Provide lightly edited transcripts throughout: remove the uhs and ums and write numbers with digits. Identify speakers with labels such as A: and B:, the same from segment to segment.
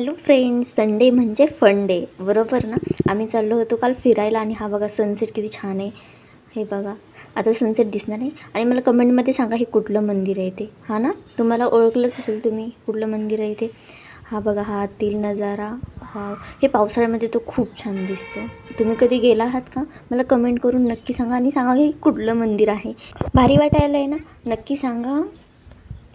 A: Hello friends, Sunday म्हणजे fun day, बरोबर ना. आम्ही चाललो होतो काल फिरायला आणि हा बघा सनसेट किती छान आहे. हे बघा, आता सनसेट दिसणार आहे आणि मला कमेंटमध्ये सांगा हे कुठलं मंदिर आहे ते. हा ना, तुम्हाला ओळखलंच असेल तुम्ही कुठलं मंदिर आहे ते. हा बघा, हा आतील नजारा. वाव, हे पावसाळ्यामध्ये तो खूप छान दिसतो. तुम्ही कधी गेला आहात का? मला कमेंट करून नक्की सांगा आणि सांगा हे कुठलं मंदिर आहे. भारी वाटायला आहे ना, नक्की सांगा.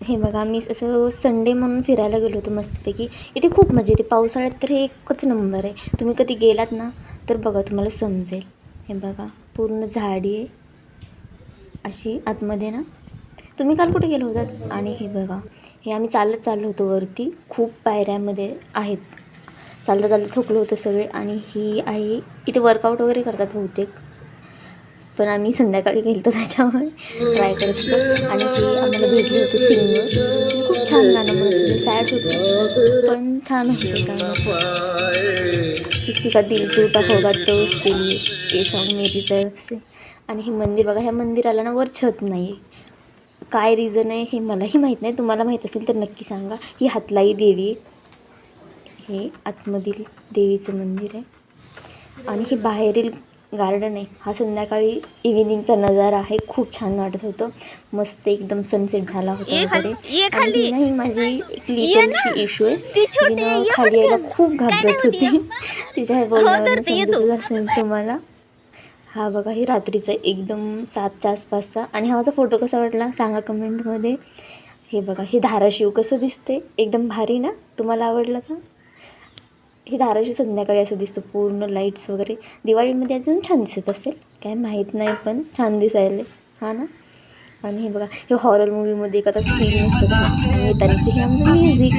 A: हे बघा, मी असं संडे म्हणून फिरायला गेलो होतो मस्तपैकी. इथे खूप मजा येते पावसाळ्यात, तर हे एकच नंबर आहे. तुम्ही कधी गेलात ना तर बघा, तुम्हाला समजेल. हे बघा, पूर्ण झाडी आहे अशी आतमध्ये ना. तुम्ही काल कुठे गेलो होतात? आणि हे बघा, हे आम्ही चालत चाललो होतो वरती. खूप पायऱ्यामध्ये आहेत. चालता चालता थकलो होतो सगळे. आणि ही आहे इथे वर्कआउट वगैरे करतात बहुतेक, पण आम्ही संध्याकाळी गेलो होतो त्याच्यामुळे ट्राय करत होतो. आणि हे आम्हाला भेटले होते सिंगर. खूप छान गाणं म्हणत होते. सॅड होतं पण छान होतं गाणं. किसी का दिल टूटा होगा तो उसके लिए ये सॉन्ग मेरी तरफ से. आणि हे मंदिर बघा, ह्या मंदिराला ना वर छत नाही आहे. काय रिझन आहे हे मलाही माहीत नाही. तुम्हाला माहीत असेल तर नक्की सांगा. ही हातलाई देवी आहे. हे आतमधील देवीचं मंदिर आहे. आणि हे बाहेरील गार्डन आहे. हा संध्याकाळी इव्हिनिंगचा नजारा आहे. खूप छान वाटत होतं. मस्त एकदम सनसेट झाला होता वगैरे. आणि ही नाही माझी एक लिटलची इशू आहे. तिनं खाली यायला खूप घाबरत होती. तिच्या बोलण्यावरून समजत असेल तुम्हाला. हा बघा, ही रात्रीचं एकदम 7च्या आसपासचा. आणि हा माझा फोटो कसा वाटला सांगा कमेंटमध्ये. हे बघा, हे धाराशिव कसं दिसते, एकदम भारी ना. तुम्हाला आवडलं का? हे धाराशिव संध्याकाळी असं दिसतं, पूर्ण लाईट्स वगैरे. दिवाळीमध्ये अजून छान दिसत असेल, काय माहीत नाही, पण छान दिसायला. हा ना. आणि हे बघा, हे हॉरर मूवीमध्ये एक आता सीन नसतं का, आणि येतानीचं हे आमचं म्युझिक.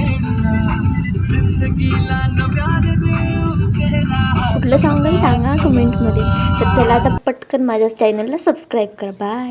A: कुठलं सॉन्ग आहे सांगा कमेंटमध्ये. तर चला आता पटकन माझ्या चॅनलला सबस्क्राईब करा. बाय.